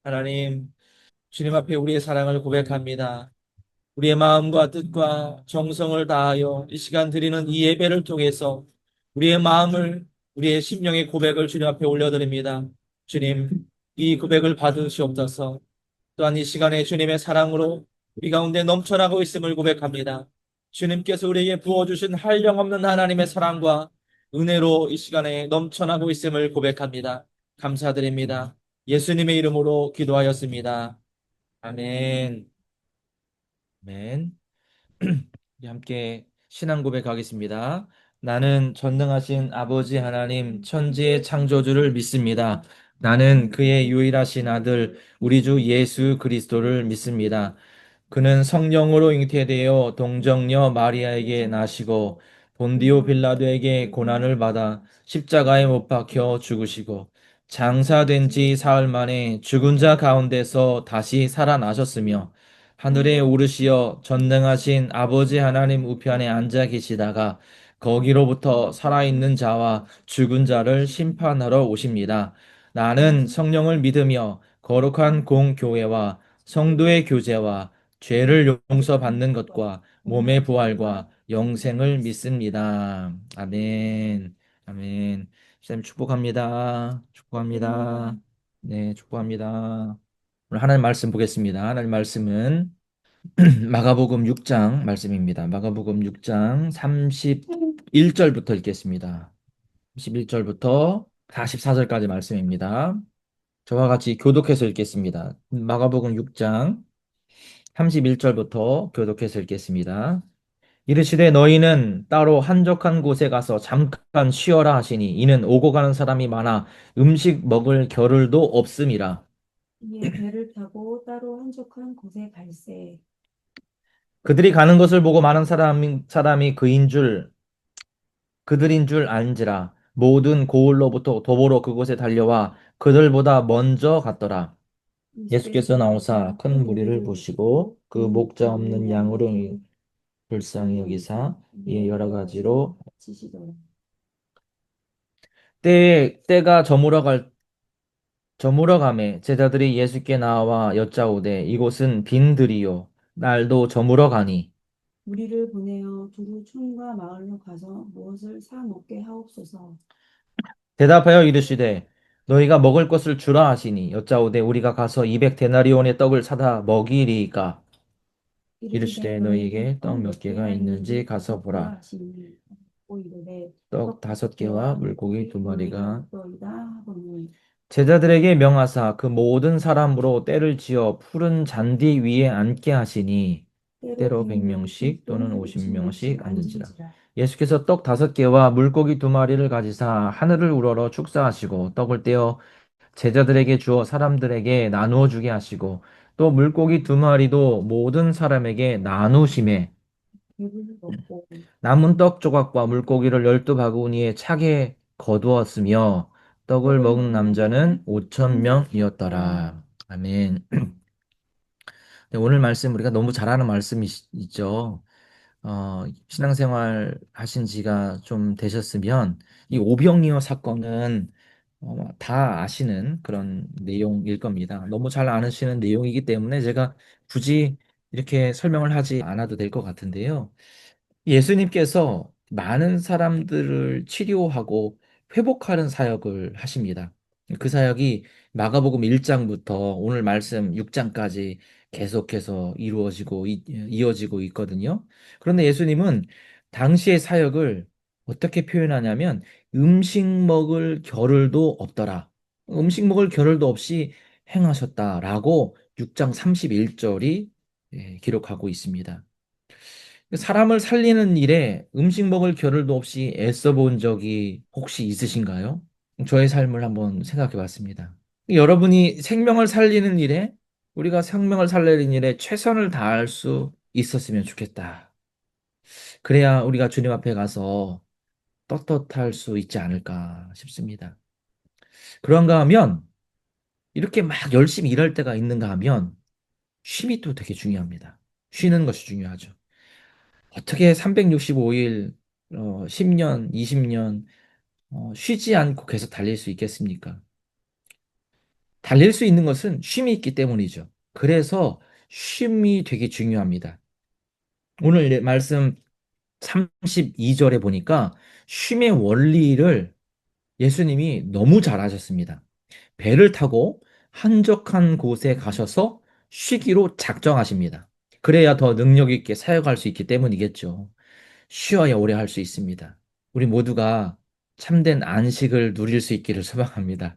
하나님, 주님 앞에 우리의 사랑을 고백합니다. 우리의 마음과 뜻과 정성을 다하여 이 시간 드리는 이 예배를 통해서 우리의 마음을, 우리의 심령의 고백을 주님 앞에 올려드립니다. 주님, 이 고백을 받으시옵소서. 또한 이 시간에 주님의 사랑으로 우리 가운데 넘쳐나고 있음을 고백합니다. 주님께서 우리에게 부어주신 한량없는 하나님의 사랑과 은혜로 이 시간에 넘쳐나고 있음을 고백합니다. 감사드립니다. 예수님의 이름으로 기도하였습니다. 아멘. 아멘. 우리 함께 신앙 고백하겠습니다. 나는 전능하신 아버지 하나님 천지의 창조주를 믿습니다. 나는 그의 유일하신 아들 우리 주 예수 그리스도를 믿습니다. 그는 성령으로 잉태되어 동정녀 마리아에게 나시고 본디오 빌라도에게 고난을 받아 십자가에 못 박혀 죽으시고 장사된 지 사흘 만에 죽은 자 가운데서 다시 살아나셨으며 하늘에 오르시어 전능하신 아버지 하나님 우편에 앉아 계시다가 거기로부터 살아있는 자와 죽은 자를 심판하러 오십니다. 나는 성령을 믿으며 거룩한 공교회와 성도의 교제와 죄를 용서받는 것과 몸의 부활과 영생을 믿습니다. 아멘. 아멘. 시장님 축복합니다. 축복합니다. 네, 축복합니다. 오늘 하나님 말씀 보겠습니다. 하나님 말씀은 마가복음 6장 말씀입니다. 마가복음 6장 31절부터 읽겠습니다. 31절부터 44절까지 말씀입니다. 저와 같이 교독해서 읽겠습니다. 마가복음 6장 31절부터 교독해서 읽겠습니다. 이르시되 너희는 따로 한적한 곳에 가서 잠깐 쉬어라 하시니 이는 오고 가는 사람이 많아 음식 먹을 겨를도 없음이라. 이에 배를 타고 따로 한적한 곳에 갈새 그들이 가는 것을 보고 많은 사람이 그들인 줄 안지라. 모든 고을로부터 도보로 그곳에 달려와 그들보다 먼저 갔더라. 예수께서 나오사 큰 무리를 보시고 그 목자 없는 양으로 불쌍히 여기사 이에 여러 가지로 지시더라. 때가 저물어 가매 제자들이 예수께 나와 여짜오되 이곳은 빈들이요 날도 저물어 가니 우리를 보내어 두루 촌과 마을로 가서 무엇을 사 먹게 하옵소서. 대답하여 이르시되 너희가 먹을 것을 주라 하시니 여짜오되 우리가 가서 200데나리온의 떡을 사다 먹이리이까. 이르시되 이르시되 너희에게 너희에게 떡 떡 몇 몇 개가 개가 있는지 있는지 가서 가서 보라 보라. 하시니 오 이르되 떡 떡 다섯 다섯 개와 개와 물고기 물고기 두 두 마리가 마리가. 없더이다 하더니 제자들에게 명하사 그 모든 사람으로 때를 지어 푸른 잔디 위에 앉게 하시니 때로 때로 100명씩 100명씩 또는 또는 50명씩 50명씩 앉은지라. 앉은지라. 예수께서 떡 다섯 개와 물고기 두 마리를 가지사 하늘을 우러러 축사하시고 떡을 떼어 제자들에게 주어 사람들에게 나누어 주게 하시고 또 물고기 두 마리도 모든 사람에게 나누심에 배불리 먹고 남은 떡 조각과 물고기를 12바구니에 차게 거두었으며 떡을 떡을 먹은 먹은 남자는 남자는 5천 천명이었더라. 명이었더라. 아멘. 네, 오늘 말씀 우리가 너무 잘 아는 말씀이죠. 신앙생활 하신 지가 좀 되셨으면 이 오병이어 사건은 다 아시는 그런 내용일 겁니다. 너무 잘 아시는 내용이기 때문에 제가 굳이 이렇게 설명을 하지 않아도 될 것 같은데요. 예수님께서 많은 사람들을 치료하고 회복하는 사역을 하십니다. 그 사역이 마가복음 1장부터 오늘 말씀 6장까지 계속해서 이어지고 있거든요. 그런데 예수님은 당시의 사역을 어떻게 표현하냐면 음식 먹을 겨를도 없더라. 음식 먹을 겨를도 없이 행하셨다라고 6장 31절이 기록하고 있습니다. 사람을 살리는 일에 음식 먹을 겨를도 없이 애써 본 적이 혹시 있으신가요? 저의 삶을 한번 생각해 봤습니다. 여러분이 생명을 살리는 일에, 우리가 생명을 살리는 일에 최선을 다할 수 있었으면 좋겠다. 그래야 우리가 주님 앞에 가서 떳떳할 수 있지 않을까 싶습니다. 그런가 하면, 이렇게 막 열심히 일할 때가 있는가 하면, 쉼이 또 되게 중요합니다. 쉬는 것이 중요하죠. 어떻게 365일, 10년, 20년, 쉬지 않고 계속 달릴 수 있겠습니까? 달릴 수 있는 것은 쉼이 있기 때문이죠. 그래서 쉼이 되게 중요합니다. 오늘 말씀 32절에 보니까 쉼의 원리를 예수님이 너무 잘 하셨습니다. 배를 타고 한적한 곳에 가셔서 쉬기로 작정하십니다. 그래야 더 능력 있게 사역할 수 있기 때문이겠죠. 쉬어야 오래 할 수 있습니다. 우리 모두가 참된 안식을 누릴 수 있기를 소망합니다.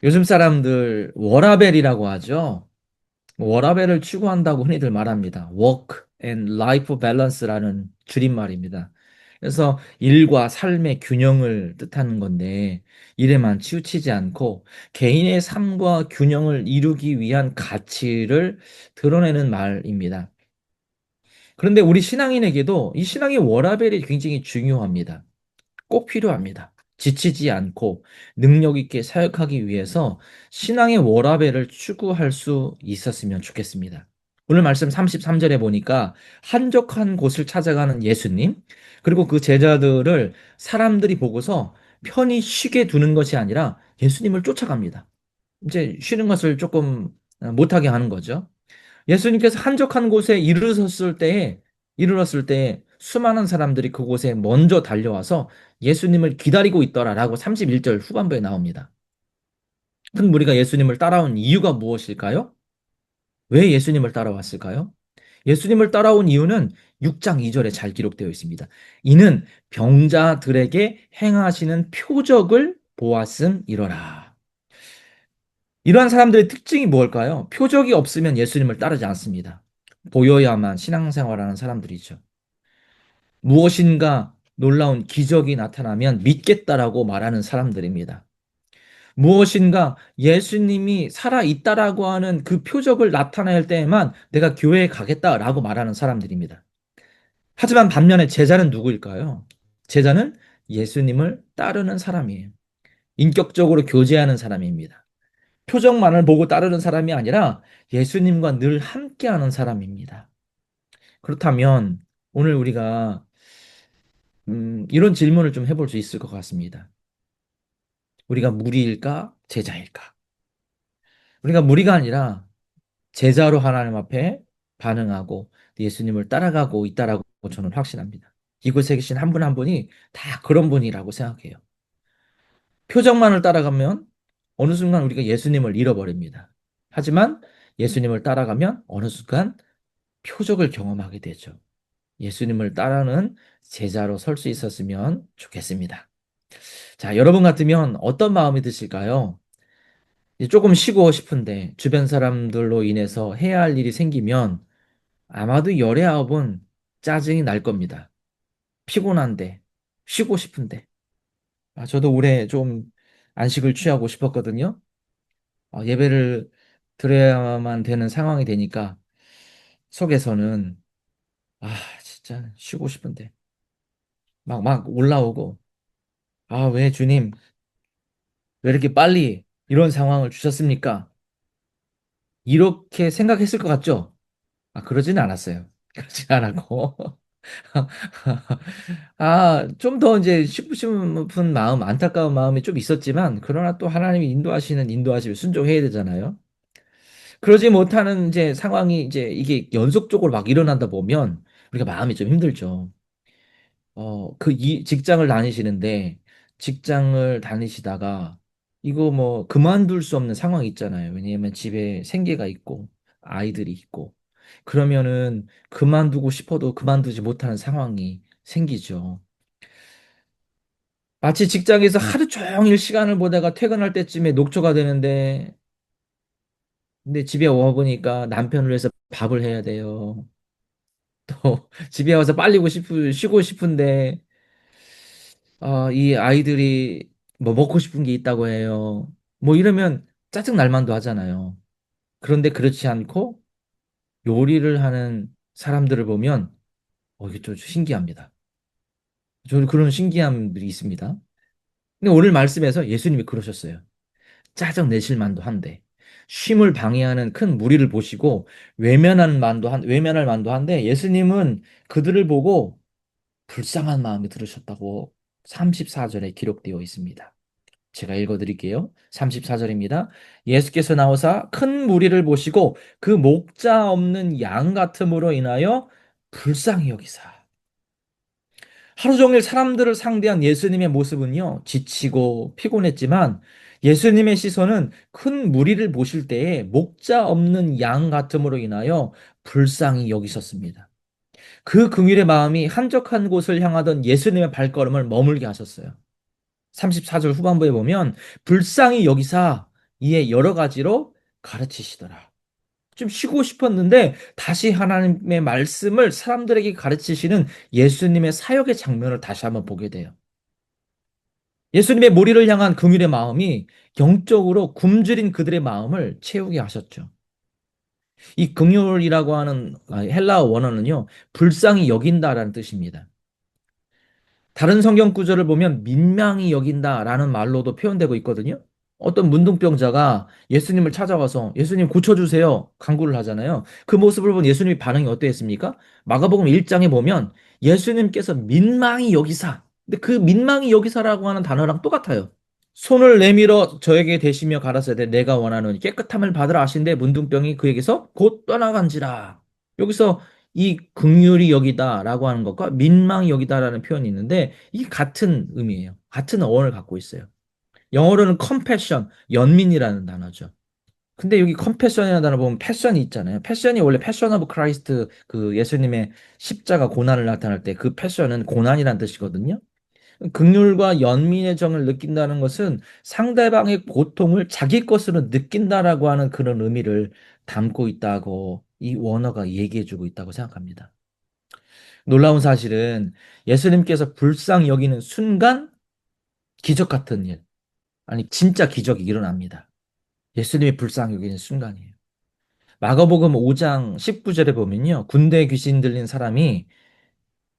요즘 사람들 워라밸이라고 하죠. 워라밸을 추구한다고 흔히들 말합니다. Work and Life Balance라는 줄임말입니다. 그래서 일과 삶의 균형을 뜻하는 건데, 일에만 치우치지 않고 개인의 삶과 균형을 이루기 위한 가치를 드러내는 말입니다. 그런데 우리 신앙인에게도 이 신앙의 워라밸이 굉장히 중요합니다. 꼭 필요합니다. 지치지 않고 능력 있게 사역하기 위해서 신앙의 워라밸을 추구할 수 있었으면 좋겠습니다. 오늘 말씀 33절에 보니까 한적한 곳을 찾아가는 예수님, 그리고 그 제자들을 사람들이 보고서 편히 쉬게 두는 것이 아니라 예수님을 쫓아갑니다. 이제 쉬는 것을 조금 못하게 하는 거죠. 예수님께서 한적한 곳에 이르렀을 때에 수많은 사람들이 그곳에 먼저 달려와서 예수님을 기다리고 있더라라고 31절 후반부에 나옵니다. 큰 무리가 예수님을 따라온 이유가 무엇일까요? 왜 예수님을 따라왔을까요? 예수님을 따라온 이유는 6장 2절에 잘 기록되어 있습니다. 이는 병자들에게 행하시는 표적을 보았음이러라. 이러한 사람들의 특징이 무엇일까요? 표적이 없으면 예수님을 따르지 않습니다. 보여야만 신앙생활하는 사람들이죠. 무엇인가 놀라운 기적이 나타나면 믿겠다라고 말하는 사람들입니다. 무엇인가 예수님이 살아있다라고 하는 그 표적을 나타낼 때에만 내가 교회에 가겠다라고 말하는 사람들입니다. 하지만 반면에 제자는 누구일까요? 제자는 예수님을 따르는 사람이에요. 인격적으로 교제하는 사람입니다. 표적만을 보고 따르는 사람이 아니라 예수님과 늘 함께하는 사람입니다. 그렇다면 오늘 우리가 이런 질문을 좀 해볼 수 있을 것 같습니다. 우리가 무리일까? 제자일까? 우리가 무리가 아니라 제자로 하나님 앞에 반응하고 예수님을 따라가고 있다라고 저는 확신합니다. 이곳에 계신 한 분 한 분이 다 그런 분이라고 생각해요. 표적만을 따라가면 어느 순간 우리가 예수님을 잃어버립니다. 하지만 예수님을 따라가면 어느 순간 표적을 경험하게 되죠. 예수님을 따르는 제자로 설 수 있었으면 좋겠습니다. 자, 여러분 같으면 어떤 마음이 드실까요? 이제 조금 쉬고 싶은데 주변 사람들로 인해서 해야 할 일이 생기면 아마도 열의 아홉은 짜증이 날 겁니다. 피곤한데, 쉬고 싶은데. 저도 올해 좀 안식을 취하고 싶었거든요. 예배를 드려야만 되는 상황이 되니까 속에서는 진짜 쉬고 싶은데 막 올라오고 왜 주님 왜 이렇게 빨리 이런 상황을 주셨습니까? 이렇게 생각했을 것 같죠? 그러지는 않았어요. 그러지 않았고. 좀 더 이제 싶고 싶은 마음, 안타까운 마음이 좀 있었지만, 그러나 또 하나님이 인도하시는 인도하심에 순종해야 되잖아요. 그러지 못하는 이제 상황이 이제 이게 연속적으로 막 일어난다 보면, 우리가 마음이 좀 힘들죠. 직장을 다니시는데, 직장을 다니시다가, 이거 뭐, 그만둘 수 없는 상황이 있잖아요. 왜냐하면 집에 생계가 있고, 아이들이 있고, 그러면은 그만두고 싶어도 그만두지 못하는 상황이 생기죠. 마치 직장에서 하루 종일 시간을 보다가 퇴근할 때쯤에 녹초가 되는데, 근데 집에 와 보니까 남편을 위해서 밥을 해야 돼요. 또 집에 와서 쉬고 싶은데, 이 아이들이 뭐 먹고 싶은 게 있다고 해요. 뭐 이러면 짜증 날 만도 하잖아요. 그런데 그렇지 않고 요리를 하는 사람들을 보면, 이게 좀 신기합니다. 저는 그런 신기함들이 있습니다. 근데 오늘 말씀에서 예수님이 그러셨어요. 짜증 내실 만도 한데, 쉼을 방해하는 큰 무리를 보시고 외면할 만도 한데, 예수님은 그들을 보고 불쌍한 마음이 들으셨다고 34절에 기록되어 있습니다. 제가 읽어드릴게요. 34절입니다. 예수께서 나오사 큰 무리를 보시고 그 목자 없는 양 같음으로 인하여 불쌍히 여기사. 하루 종일 사람들을 상대한 예수님의 모습은요, 지치고 피곤했지만 예수님의 시선은 큰 무리를 보실 때에 목자 없는 양 같음으로 인하여 불쌍히 여기셨습니다. 그 긍휼의 마음이 한적한 곳을 향하던 예수님의 발걸음을 머물게 하셨어요. 34절 후반부에 보면 불쌍히 여기사 이에 여러 가지로 가르치시더라. 좀 쉬고 싶었는데 다시 하나님의 말씀을 사람들에게 가르치시는 예수님의 사역의 장면을 다시 한번 보게 돼요. 예수님의 머리를 향한 긍휼의 마음이 영적으로 굶주린 그들의 마음을 채우게 하셨죠. 이 긍휼이라고 하는 헬라어 원어는요, 불쌍히 여긴다라는 뜻입니다. 다른 성경 구절을 보면 민망히 여긴다라는 말로도 표현되고 있거든요. 어떤 문둥병자가 예수님을 찾아와서 예수님 고쳐주세요 간구를 하잖아요. 그 모습을 본 예수님의 반응이 어땠습니까? 마가복음 1장에 보면 예수님께서 민망히 여기사, 근데 그 민망히 여기사라고 하는 단어랑 똑같아요. 손을 내밀어 저에게 대시며 가라사대 내가 원하는 깨끗함을 받으라 하신데 문둥병이 그에게서 곧 떠나간지라. 여기서 이 긍휼히 여기다라고 하는 것과 민망히 여기다라는 표현이 있는데 이게 같은 의미예요. 같은 어원을 갖고 있어요. 영어로는 compassion, 연민이라는 단어죠. 근데 여기 compassion이라는 단어 보면 패션이 있잖아요. 패션이 원래 패션 오브 크라이스트 그 예수님의 십자가 고난을 나타낼 때 그 패션은 고난이라는 뜻이거든요. 긍휼과 연민의 정을 느낀다는 것은 상대방의 고통을 자기 것으로 느낀다라고 하는 그런 의미를 담고 있다고 이 원어가 얘기해주고 있다고 생각합니다. 놀라운 사실은 예수님께서 불쌍히 여기는 순간 기적 같은 일, 아니 진짜 기적이 일어납니다. 예수님이 불쌍히 여기는 순간이에요. 마가복음 5장 19절에 보면요. 군대에 귀신 들린 사람이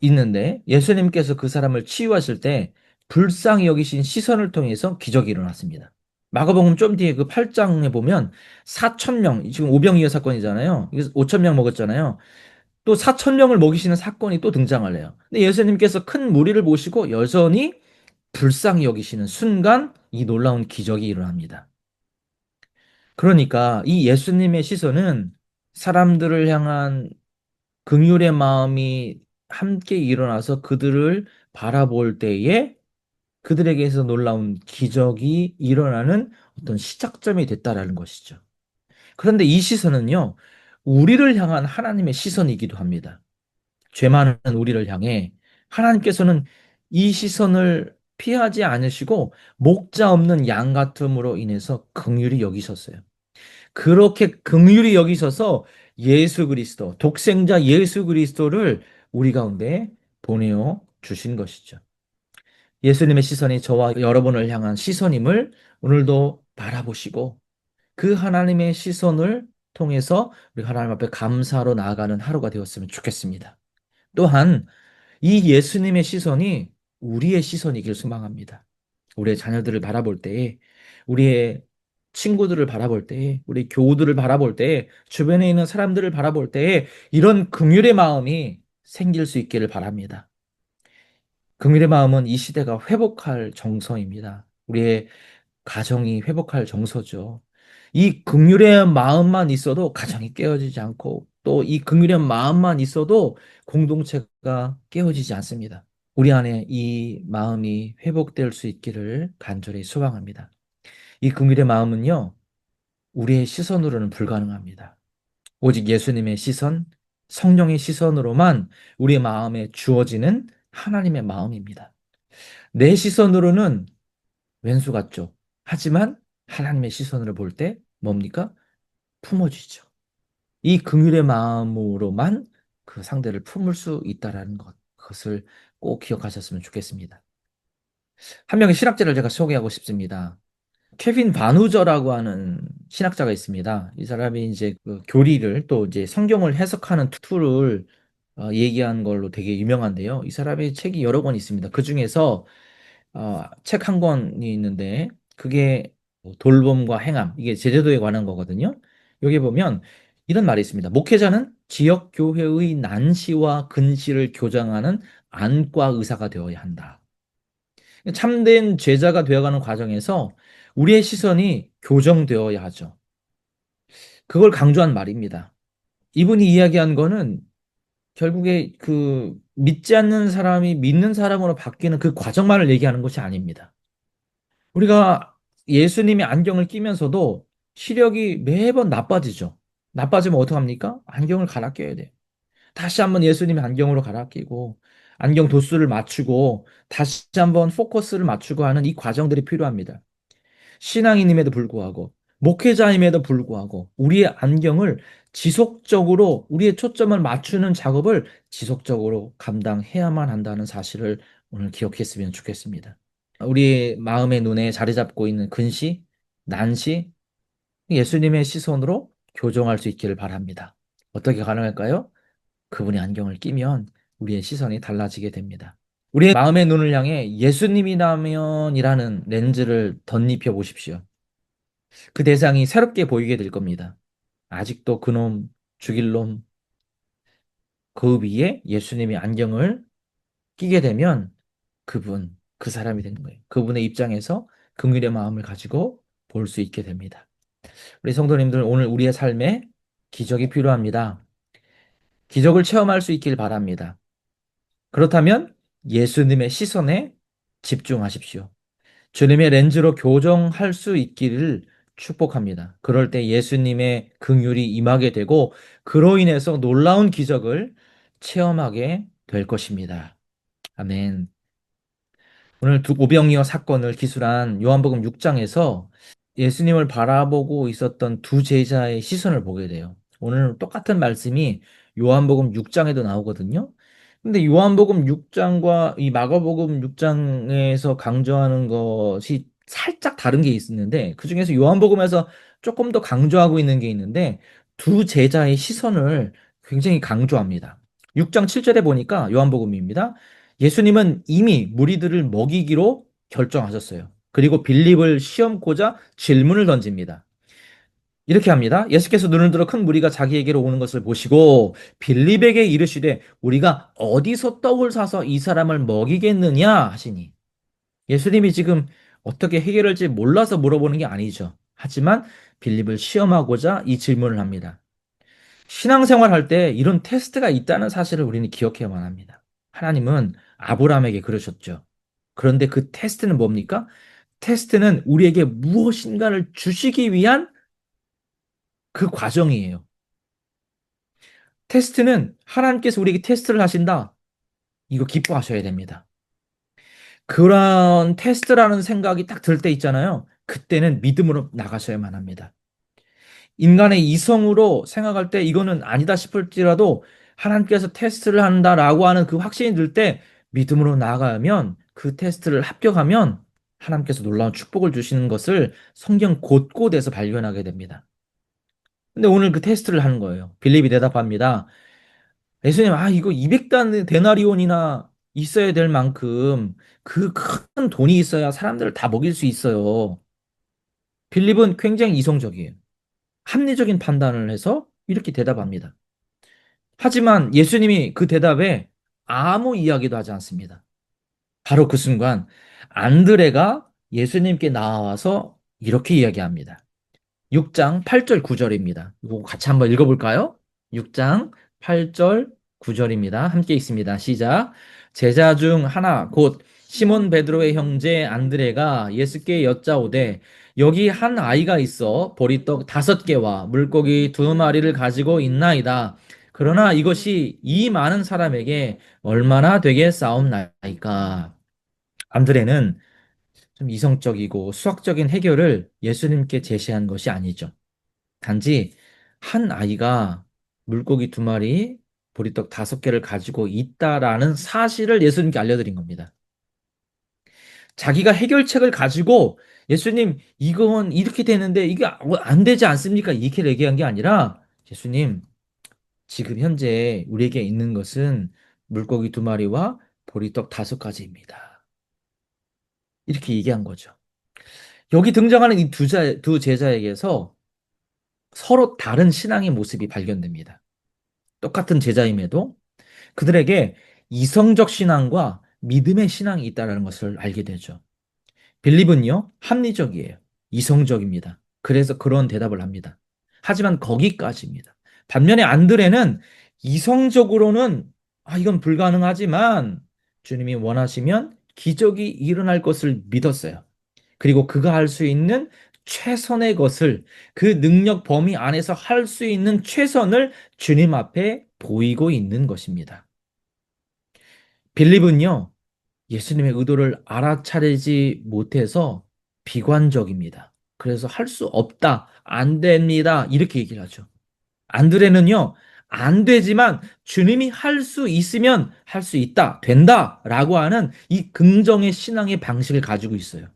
있는데 예수님께서 그 사람을 치유하실 때 불쌍히 여기신 시선을 통해서 기적이 일어났습니다. 마가복음 좀 뒤에 그 8장에 보면 4천 명, 지금 오병이어 사건이잖아요. 5천 명 먹었잖아요. 또 4천 명을 먹이시는 사건이 또 등장을 해요. 근데 예수님께서 큰 무리를 보시고 여전히 불쌍히 여기시는 순간 이 놀라운 기적이 일어납니다. 그러니까 이 예수님의 시선은 사람들을 향한 긍휼의 마음이 함께 일어나서 그들을 바라볼 때에 그들에게서 놀라운 기적이 일어나는 어떤 시작점이 됐다라는 것이죠. 그런데 이 시선은요, 우리를 향한 하나님의 시선이기도 합니다. 죄 많은 우리를 향해 하나님께서는 이 시선을 피하지 않으시고 목자 없는 양 같음으로 인해서 긍휼히 여기셨어요. 그렇게 긍휼히 여기셔서 예수 그리스도, 독생자 예수 그리스도를 우리 가운데 보내어 주신 것이죠. 예수님의 시선이 저와 여러분을 향한 시선임을 오늘도 바라보시고 그 하나님의 시선을 통해서 우리 하나님 앞에 감사로 나아가는 하루가 되었으면 좋겠습니다. 또한 이 예수님의 시선이 우리의 시선이길 소망합니다. 우리의 자녀들을 바라볼 때에, 우리의 친구들을 바라볼 때에, 우리 교우들을 바라볼 때에, 주변에 있는 사람들을 바라볼 때에 이런 긍휼의 마음이 생길 수 있기를 바랍니다. 긍휼의 마음은 이 시대가 회복할 정서입니다. 우리의 가정이 회복할 정서죠. 이 긍휼의 마음만 있어도 가정이 깨어지지 않고 또 이 긍휼의 마음만 있어도 공동체가 깨어지지 않습니다. 우리 안에 이 마음이 회복될 수 있기를 간절히 소망합니다. 이 긍휼의 마음은요, 우리의 시선으로는 불가능합니다. 오직 예수님의 시선, 성령의 시선으로만 우리의 마음에 주어지는 하나님의 마음입니다. 내 시선으로는 왼수 같죠. 하지만 하나님의 시선으로 볼 때 뭡니까? 품어지죠. 이 긍휼의 마음으로만 그 상대를 품을 수 있다라는 것, 그것을 꼭 기억하셨으면 좋겠습니다. 한 명의 신학자를 제가 소개하고 싶습니다. 케빈 바누저라고 하는 신학자가 있습니다. 이 사람이 이제 그 교리를 또 이제 성경을 해석하는 툴을 얘기한 걸로 되게 유명한데요. 이 사람의 책이 여러 권 있습니다. 그 중에서 책 한 권이 있는데 그게 돌봄과 행함, 이게 제주도에 관한 거거든요. 여기 보면 이런 말이 있습니다. 목회자는 지역 교회의 난시와 근시를 교정하는 안과 의사가 되어야 한다. 참된 제자가 되어가는 과정에서 우리의 시선이 교정되어야 하죠. 그걸 강조한 말입니다. 이분이 이야기한 거는 결국에 그 믿지 않는 사람이 믿는 사람으로 바뀌는 그 과정만을 얘기하는 것이 아닙니다. 우리가 예수님의 안경을 끼면서도 시력이 매번 나빠지죠. 나빠지면 어떡합니까? 안경을 갈아 껴야 돼요. 다시 한번 예수님의 안경으로 갈아 끼고 안경 도수를 맞추고 다시 한번 포커스를 맞추고 하는 이 과정들이 필요합니다. 신앙인임에도 불구하고 목회자임에도 불구하고 우리의 안경을 지속적으로 우리의 초점을 맞추는 작업을 지속적으로 감당해야만 한다는 사실을 오늘 기억했으면 좋겠습니다. 우리 마음의 눈에 자리 잡고 있는 근시, 난시, 예수님의 시선으로 교정할 수 있기를 바랍니다. 어떻게 가능할까요? 그분의 안경을 끼면 우리의 시선이 달라지게 됩니다. 우리의 마음의 눈을 향해 예수님이라면이라는 렌즈를 덧입혀 보십시오. 그 대상이 새롭게 보이게 될 겁니다. 아직도 그놈, 죽일 놈, 그 위에 예수님이 안경을 끼게 되면 그분, 그 사람이 되는 거예요. 그분의 입장에서 긍휼의 마음을 가지고 볼 수 있게 됩니다. 우리 성도님들, 오늘 우리의 삶에 기적이 필요합니다. 기적을 체험할 수 있길 바랍니다. 그렇다면 예수님의 시선에 집중하십시오. 주님의 렌즈로 교정할 수 있기를 축복합니다. 그럴 때 예수님의 긍휼이 임하게 되고 그로 인해서 놀라운 기적을 체험하게 될 것입니다. 아멘. 오늘 오병이어 사건을 기술한 요한복음 6장에서 예수님을 바라보고 있었던 두 제자의 시선을 보게 돼요. 오늘 똑같은 말씀이 요한복음 6장에도 나오거든요. 근데 요한복음 6장과 이 마가복음 6장에서 강조하는 것이 살짝 다른 게 있는데 그중에서 요한복음에서 조금 더 강조하고 있는 게 있는데 두 제자의 시선을 굉장히 강조합니다. 6장 7절에 보니까 요한복음입니다. 예수님은 이미 무리들을 먹이기로 결정하셨어요. 그리고 빌립을 시험코자 질문을 던집니다. 이렇게 합니다. 예수께서 눈을 들어 큰 무리가 자기에게로 오는 것을 보시고 빌립에게 이르시되 우리가 어디서 떡을 사서 이 사람을 먹이겠느냐 하시니 예수님이 지금 어떻게 해결할지 몰라서 물어보는 게 아니죠. 하지만 빌립을 시험하고자 이 질문을 합니다. 신앙생활 할 때 이런 테스트가 있다는 사실을 우리는 기억해야만 합니다. 하나님은 아브라함에게 그러셨죠. 그런데 그 테스트는 뭡니까? 테스트는 우리에게 무엇인가를 주시기 위한 그 과정이에요. 테스트는 하나님께서 우리에게 테스트를 하신다. 이거 기뻐하셔야 됩니다. 그런 테스트라는 생각이 딱 들 때 있잖아요. 그때는 믿음으로 나가셔야만 합니다. 인간의 이성으로 생각할 때 이거는 아니다 싶을지라도 하나님께서 테스트를 한다라고 하는 그 확신이 들 때 믿음으로 나아가면 그 테스트를 합격하면 하나님께서 놀라운 축복을 주시는 것을 성경 곳곳에서 발견하게 됩니다. 근데 오늘 그 테스트를 하는 거예요. 빌립이 대답합니다. 예수님, 이거 200단 데나리온이나 있어야 될 만큼 그 큰 돈이 있어야 사람들을 다 먹일 수 있어요. 빌립은 굉장히 이성적이에요. 합리적인 판단을 해서 이렇게 대답합니다. 하지만 예수님이 그 대답에 아무 이야기도 하지 않습니다. 바로 그 순간 안드레가 예수님께 나와서 이렇게 이야기합니다. 6장 8절 9절입니다. 이거 같이 한번 읽어볼까요? 6장 8절 9절입니다. 함께 읽습니다. 시작. 제자 중 하나 곧 시몬 베드로의 형제 안드레가 예수께 여짜오되 여기 한 아이가 있어 보리떡 5개와 물고기 2마리를 가지고 있나이다. 그러나 이것이 이 많은 사람에게 얼마나 되겠사옵나이까. 안드레는 좀 이성적이고 수학적인 해결을 예수님께 제시한 것이 아니죠. 단지 한 아이가 물고기 2마리, 보리떡 5개를 가지고 있다라는 사실을 예수님께 알려드린 겁니다. 자기가 해결책을 가지고 예수님, 이건 이렇게 되는데 이게 안 되지 않습니까? 이렇게 얘기한 게 아니라 예수님, 지금 현재 우리에게 있는 것은 물고기 2마리와 보리떡 5가지입니다. 이렇게 얘기한 거죠. 여기 등장하는 이 두 제자에게서 서로 다른 신앙의 모습이 발견됩니다. 똑같은 제자임에도 그들에게 이성적 신앙과 믿음의 신앙이 있다는 것을 알게 되죠. 빌립은요, 합리적이에요. 이성적입니다. 그래서 그런 대답을 합니다. 하지만 거기까지입니다. 반면에 안드레는 이성적으로는 이건 불가능하지만 주님이 원하시면 기적이 일어날 것을 믿었어요. 그리고 그가 할 수 있는 최선의 것을 그 능력 범위 안에서 할 수 있는 최선을 주님 앞에 보이고 있는 것입니다. 빌립은요, 예수님의 의도를 알아차리지 못해서 비관적입니다. 그래서 할 수 없다, 안 됩니다. 이렇게 얘기를 하죠. 안드레는요, 안 되지만 주님이 할 수 있으면 할 수 있다, 된다 라고 하는 이 긍정의 신앙의 방식을 가지고 있어요.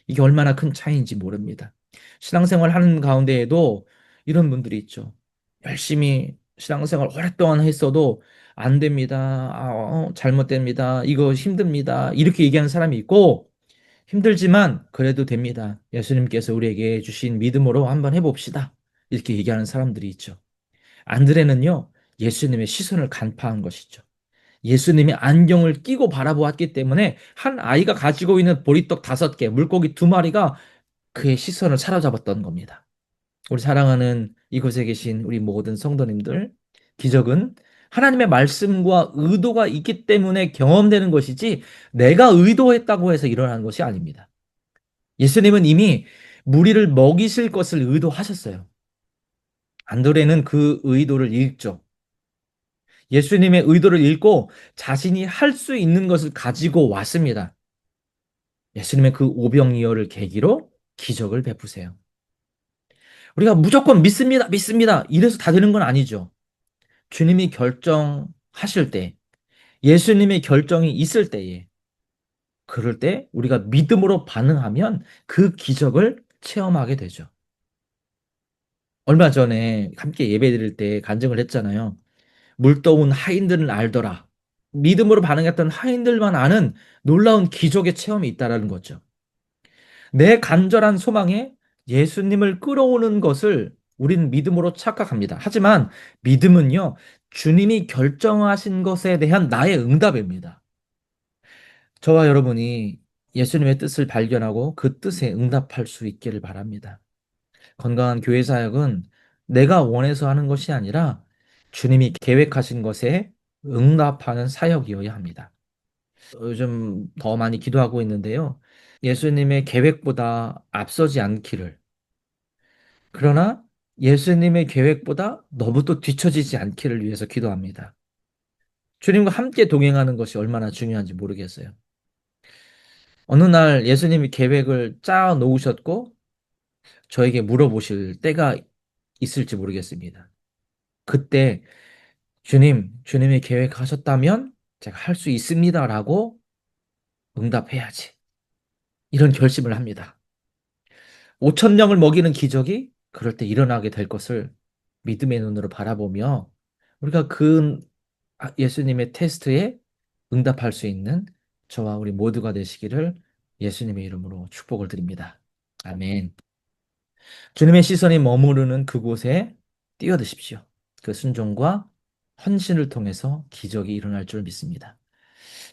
이게 얼마나 큰 차이인지 모릅니다. 신앙생활 하는 가운데에도 이런 분들이 있죠. 열심히 신앙생활 오랫동안 했어도 안 됩니다. 잘못됩니다. 이거 힘듭니다. 이렇게 얘기하는 사람이 있고, 힘들지만 그래도 됩니다. 예수님께서 우리에게 주신 믿음으로 한번 해봅시다. 이렇게 얘기하는 사람들이 있죠. 안드레는요, 예수님의 시선을 간파한 것이죠. 예수님이 안경을 끼고 바라보았기 때문에 한 아이가 가지고 있는 보리떡 5개, 물고기 2마리가 그의 시선을 사로잡았던 겁니다. 우리 사랑하는 이곳에 계신 우리 모든 성도님들, 기적은 하나님의 말씀과 의도가 있기 때문에 경험되는 것이지 내가 의도했다고 해서 일어나는 것이 아닙니다. 예수님은 이미 무리를 먹이실 것을 의도하셨어요. 안드레는 그 의도를 읽죠. 예수님의 의도를 읽고 자신이 할 수 있는 것을 가지고 왔습니다. 예수님의 그 오병이어를 계기로 기적을 베푸세요. 우리가 무조건 믿습니다, 믿습니다. 이래서 다 되는 건 아니죠. 주님이 결정하실 때, 예수님의 결정이 있을 때에, 그럴 때 우리가 믿음으로 반응하면 그 기적을 체험하게 되죠. 얼마 전에 함께 예배 드릴 때 간증을 했잖아요. 물떠온 하인들은 알더라. 믿음으로 반응했던 하인들만 아는 놀라운 기적의 체험이 있다라는 거죠. 내 간절한 소망에 예수님을 끌어오는 것을 우린 믿음으로 착각합니다. 하지만 믿음은요, 주님이 결정하신 것에 대한 나의 응답입니다. 저와 여러분이 예수님의 뜻을 발견하고 그 뜻에 응답할 수 있기를 바랍니다. 건강한 교회 사역은 내가 원해서 하는 것이 아니라 주님이 계획하신 것에 응답하는 사역이어야 합니다. 요즘 더 많이 기도하고 있는데요. 예수님의 계획보다 앞서지 않기를. 그러나 예수님의 계획보다 너무 또 뒤처지지 않기를 위해서 기도합니다. 주님과 함께 동행하는 것이 얼마나 중요한지 모르겠어요. 어느 날 예수님이 계획을 짜 놓으셨고 저에게 물어보실 때가 있을지 모르겠습니다. 그때 주님이 계획하셨다면 제가 할 수 있습니다라고 응답해야지. 이런 결심을 합니다. 5천 명을 먹이는 기적이 그럴 때 일어나게 될 것을 믿음의 눈으로 바라보며 우리가 그 예수님의 테스트에 응답할 수 있는 저와 우리 모두가 되시기를 예수님의 이름으로 축복을 드립니다. 아멘. 주님의 시선이 머무르는 그곳에 뛰어드십시오. 그 순종과 헌신을 통해서 기적이 일어날 줄 믿습니다.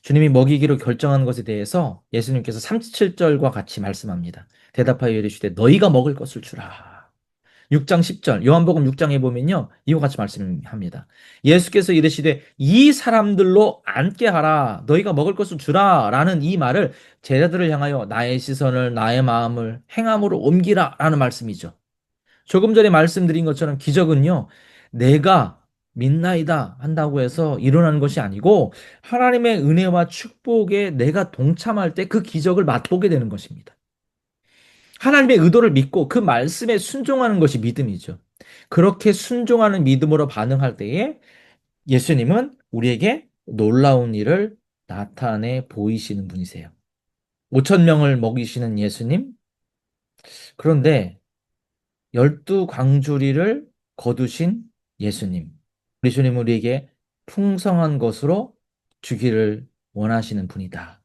주님이 먹이기로 결정한 것에 대해서 예수님께서 37절과 같이 말씀합니다. 대답하여 이르시되 너희가 먹을 것을 주라. 6장 10절 요한복음 6장에 보면요. 이와 같이 말씀합니다. 예수께서 이르시되 이 사람들로 앉게 하라. 너희가 먹을 것을 주라. 라는 이 말을 제자들을 향하여 나의 시선을 나의 마음을 행함으로 옮기라. 라는 말씀이죠. 조금 전에 말씀드린 것처럼 기적은요. 내가 믿나이다 한다고 해서 일어나는 것이 아니고 하나님의 은혜와 축복에 내가 동참할 때 그 기적을 맛보게 되는 것입니다. 하나님의 의도를 믿고 그 말씀에 순종하는 것이 믿음이죠. 그렇게 순종하는 믿음으로 반응할 때에 예수님은 우리에게 놀라운 일을 나타내 보이시는 분이세요. 5천 명을 먹이시는 예수님. 그런데 12광주리를 거두신 예수님. 우리 주님은 우리에게 풍성한 것으로 주기를 원하시는 분이다.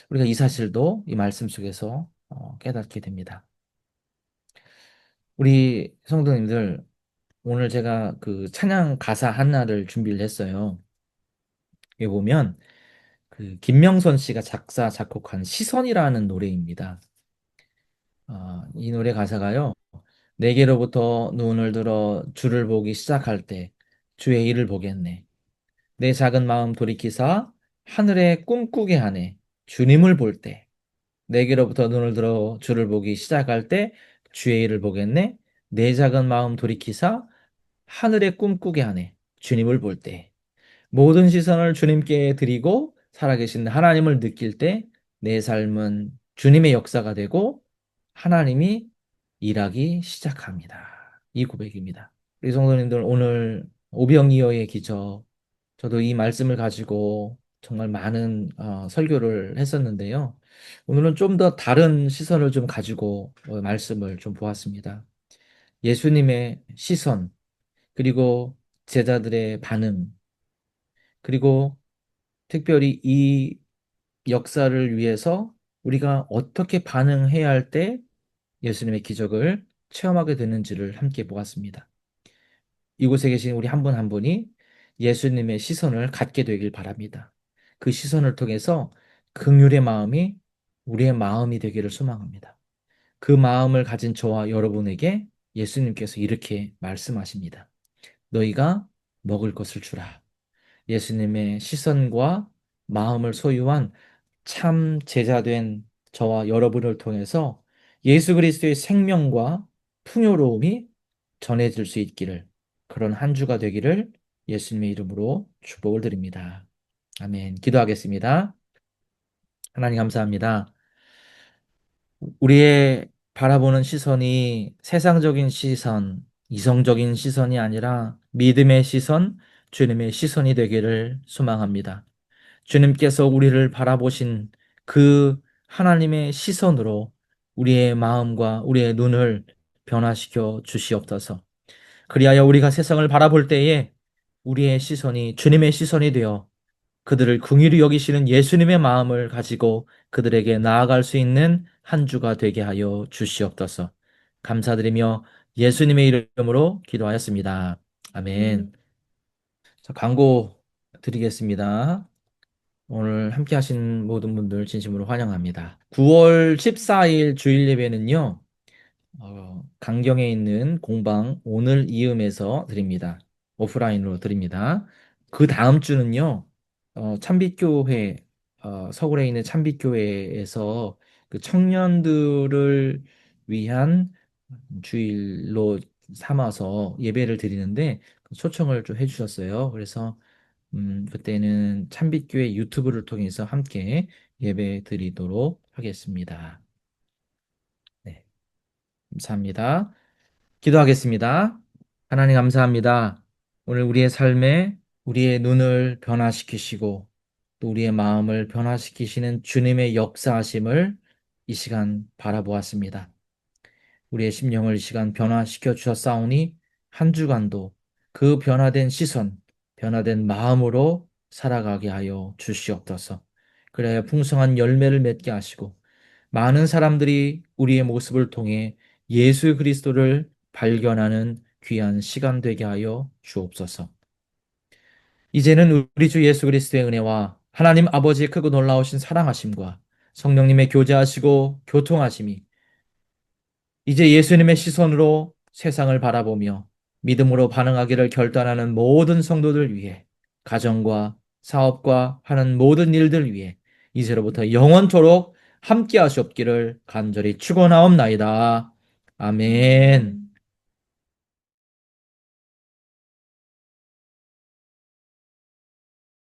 우리가 이 사실도 이 말씀 속에서 깨닫게 됩니다. 우리 성도님들, 오늘 제가 그 찬양 가사 하나를 준비를 했어요. 여기 보면 그 김명선 씨가 작사, 작곡한 시선이라는 노래입니다. 이 노래 가사가요. 내게로부터 눈을 들어 주를 보기 시작할 때 주의 일을 보겠네. 내 작은 마음 돌이키사 하늘에 꿈꾸게 하네. 주님을 볼 때. 내게로부터 눈을 들어 주를 보기 시작할 때 주의 일을 보겠네. 내 작은 마음 돌이키사 하늘에 꿈꾸게 하네. 주님을 볼 때. 모든 시선을 주님께 드리고 살아계신 하나님을 느낄 때 내 삶은 주님의 역사가 되고 하나님이 일하기 시작합니다. 이 고백입니다. 우리 성도님들 오늘 오병이어의 기적 저도 이 말씀을 가지고 정말 많은 설교를 했었는데요. 오늘은 좀 더 다른 시선을 좀 가지고 말씀을 좀 보았습니다. 예수님의 시선 그리고 제자들의 반응 그리고 특별히 이 역사를 위해서 우리가 어떻게 반응해야 할 때 예수님의 기적을 체험하게 되는지를 함께 보았습니다. 이곳에 계신 우리 한 분 한 분이 예수님의 시선을 갖게 되길 바랍니다. 그 시선을 통해서 긍휼의 마음이 우리의 마음이 되기를 소망합니다. 그 마음을 가진 저와 여러분에게 예수님께서 이렇게 말씀하십니다. 너희가 먹을 것을 주라. 예수님의 시선과 마음을 소유한 참 제자된 저와 여러분을 통해서 예수 그리스도의 생명과 풍요로움이 전해질 수 있기를 그런 한 주가 되기를 예수님의 이름으로 축복을 드립니다. 아멘. 기도하겠습니다. 하나님 감사합니다. 우리의 바라보는 시선이 세상적인 시선, 이성적인 시선이 아니라 믿음의 시선, 주님의 시선이 되기를 소망합니다. 주님께서 우리를 바라보신 그 하나님의 시선으로 우리의 마음과 우리의 눈을 변화시켜 주시옵소서. 그리하여 우리가 세상을 바라볼 때에 우리의 시선이 주님의 시선이 되어 그들을 긍휼히 여기시는 예수님의 마음을 가지고 그들에게 나아갈 수 있는 한 주가 되게 하여 주시옵소서. 감사드리며 예수님의 이름으로 기도하였습니다. 아멘. 자, 광고 드리겠습니다. 오늘 함께 하신 모든 분들 진심으로 환영합니다. 9월 14일 주일 예배는요, 강경에 있는 공방 오늘 이음에서 드립니다. 오프라인으로 드립니다. 그 다음 주는요, 참빛교회, 서울에 있는 참빛교회에서 그 청년들을 위한 주일로 삼아서 예배를 드리는데 초청을 좀 해주셨어요. 그래서 그때는 참빛교회 유튜브를 통해서 함께 예배 드리도록 하겠습니다. 네, 감사합니다. 기도하겠습니다. 하나님 감사합니다. 오늘 우리의 삶에 우리의 눈을 변화시키시고 또 우리의 마음을 변화시키시는 주님의 역사하심을 이 시간 바라보았습니다. 우리의 심령을 이 시간 변화시켜 주셨사오니 한 주간도 그 변화된 시선, 변화된 마음으로 살아가게 하여 주시옵소서. 그래야 풍성한 열매를 맺게 하시고 많은 사람들이 우리의 모습을 통해 예수 그리스도를 발견하는 귀한 시간 되게 하여 주옵소서. 이제는 우리 주 예수 그리스도의 은혜와 하나님 아버지의 크고 놀라우신 사랑하심과 성령님의 교제하시고 교통하심이 이제 예수님의 시선으로 세상을 바라보며 믿음으로 반응하기를 결단하는 모든 성도들 위해 가정과 사업과 하는 모든 일들 위해 이제로부터 영원토록 함께 하시옵기를 간절히 축원하옵나이다. 아멘.